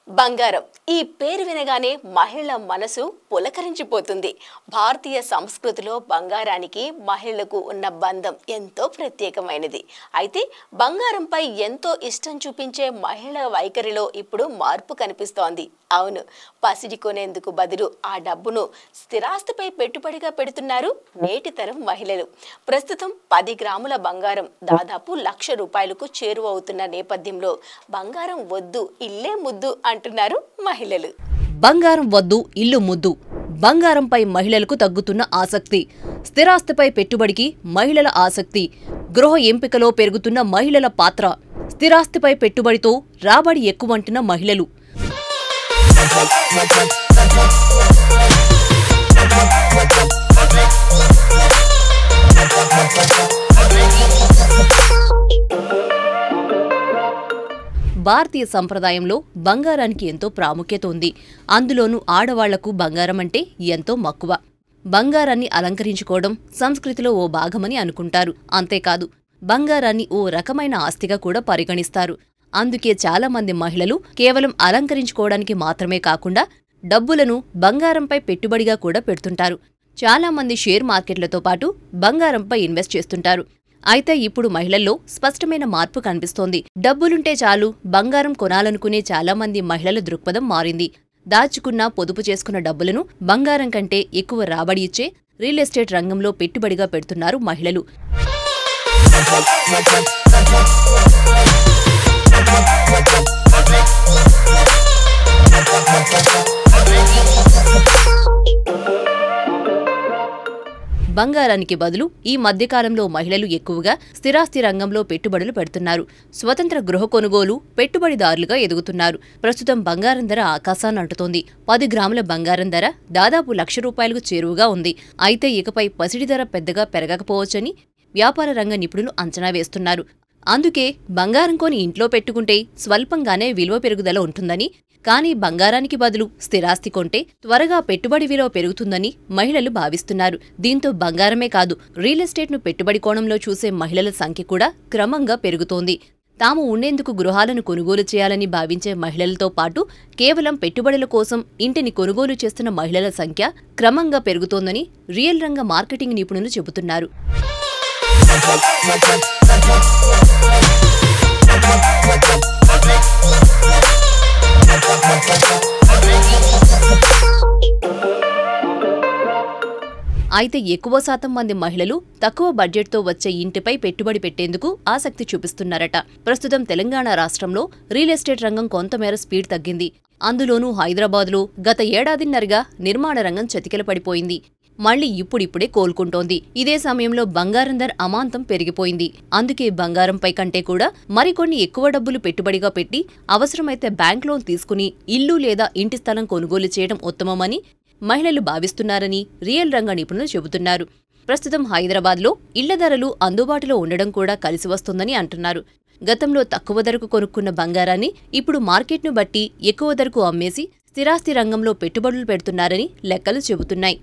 బంగారం ఈ పేరు వినగానే మహిళల మనసు పులకరించిపోతుంది. భారతీయ సంస్కృతిలో బంగారానికి మహిళలకు ఉన్న బంధం ఎంతో ప్రత్యేకమైనది. అయితే బంగారంపై ఎంతో ఇష్టం చూపించే మహిళ వైఖరిలో ఇప్పుడు మార్పు కనిపిస్తోంది. అవును, పసిడి కొనేందుకు బదులు ఆ డబ్బును స్థిరాస్తిపై పెట్టుబడిగా పెడుతున్నారు నేటి తరం మహిళలు. ప్రస్తుతం 10 గ్రాముల బంగారం దాదాపు 1,00,000 రూపాయలకు చేరువవుతున్న నేపథ్యంలో బంగారం వద్దు ఇల్లే ముద్దు అంటున్నారు మహిళలు. బంగారం వద్దు ఇల్లు ముద్దు. బంగారంపై మహిళలకు తగ్గుతున్న ఆసక్తి, స్థిరాస్తిపై పెట్టుబడికి మహిళల ఆసక్తి, గృహ ఎంపికలో పెరుగుతున్న మహిళల పాత్ర, స్థిరాస్తిపై పెట్టుబడితో రాబడి ఎక్కువంటున్న మహిళలు. భారతీయ సంప్రదాయంలో బంగారానికి ఎంతో ప్రాముఖ్యత ఉంది. అందులోనూ ఆడవాళ్లకు బంగారం అంటే ఎంతో మక్కువ. బంగారాన్ని అలంకరించుకోవడం సంస్కృతిలో ఓ భాగమని అనుకుంటారు. అంతేకాదు, బంగారాన్ని ఓ రకమైన ఆస్తిగా కూడా పరిగణిస్తారు. అందుకే చాలామంది మహిళలు కేవలం అలంకరించుకోవడానికి మాత్రమే కాకుండా డబ్బులను బంగారంపై పెట్టుబడిగా కూడా పెడుతుంటారు. చాలామంది షేర్ మార్కెట్లతో పాటు బంగారంపై ఇన్వెస్ట్ చేస్తుంటారు. అయితే ఇప్పుడు మహిళల్లో స్పష్టమైన మార్పు కనిపిస్తోంది. డబ్బులుంటే చాలు బంగారం కొనాలనుకునే చాలామంది మహిళల దృక్పథం మారింది. దాచుకున్న పొదుపు చేసుకున్న డబ్బులను బంగారం కంటే ఎక్కువ రాబడి ఇచ్చే రియల్ ఎస్టేట్ రంగంలో పెట్టుబడిగా పెడుతున్నారు మహిళలు. బంగారానికి బదులు ఈ మధ్యకాలంలో మహిళలు ఎక్కువగా స్థిరాస్తి రంగంలో పెట్టుబడులు పెడుతున్నారు. స్వతంత్ర గృహ కొనుగోలు పెట్టుబడిదారులుగా ఎదుగుతున్నారు. ప్రస్తుతం బంగారం ధర ఆకాశాన్ని అంటుతోంది. 10 గ్రాముల బంగారం ధర దాదాపు 1,00,000 రూపాయలకు చేరువగా ఉంది. అయితే ఇకపై పసిడి ధర పెద్దగా పెరగకపోవచ్చని వ్యాపార రంగ నిపుణులు అంచనా వేస్తున్నారు. అందుకే బంగారం కొని ఇంట్లో పెట్టుకుంటే స్వల్పంగానే విలువ పెరుగుదల ఉంటుందని, కానీ బంగారానికి బదులు స్థిరాస్తి కొంటే త్వరగా పెట్టుబడి విలువ పెరుగుతుందని మహిళలు భావిస్తున్నారు. దీంతో బంగారమే కాదు, రియల్ ఎస్టేట్ను పెట్టుబడి కోణంలో చూసే మహిళల సంఖ్య కూడా క్రమంగా పెరుగుతోంది. తాము ఉండేందుకు గృహాలను కొనుగోలు చేయాలని భావించే మహిళలతో పాటు కేవలం పెట్టుబడుల కోసం ఇంటిని కొనుగోలు చేస్తున్న మహిళల సంఖ్య క్రమంగా పెరుగుతోందని రియల్ రంగ మార్కెటింగ్ నిపుణులు చెబుతున్నారు. అయితే ఎక్కువ శాతం మంది మహిళలు తక్కువ బడ్జెట్తో వచ్చే ఇంటిపై పెట్టుబడి పెట్టేందుకు ఆసక్తి చూపిస్తున్నారట. ప్రస్తుతం తెలంగాణ రాష్ట్రంలో రియల్ ఎస్టేట్ రంగం కొంతమేర స్పీడ్ తగ్గింది. అందులోనూ హైదరాబాద్లో గత ఏడాదిన్నరగా నిర్మాణ రంగం చతికిల పడిపోయింది. మళ్లీ ఇప్పుడిప్పుడే కోలుకుంటోంది. ఇదే సమయంలో బంగారం ధర అమాంతం పెరిగిపోయింది. అందుకే బంగారంపై కంటే కూడా మరికొన్ని ఎక్కువ డబ్బులు పెట్టుబడిగా పెట్టి అవసరమైతే బ్యాంక్ లోన్ తీసుకుని ఇల్లు లేదా ఇంటి స్థలం కొనుగోలు చేయడం ఉత్తమమని మహిళలు భావిస్తున్నారని రియల్ రంగ నిపుణులు చెబుతున్నారు. ప్రస్తుతం హైదరాబాద్లో ఇళ్ల ధరలు అందుబాటులో ఉండడం కూడా కలిసి వస్తుందని అంటున్నారు. గతంలో తక్కువ ధరకు కొనుక్కున్న బంగారాన్ని ఇప్పుడు మార్కెట్ను బట్టి ఎక్కువ ధరకు అమ్మేసి స్థిరాస్తి రంగంలో పెట్టుబడులు పెడుతున్నారని లెక్కలు చెబుతున్నాయి.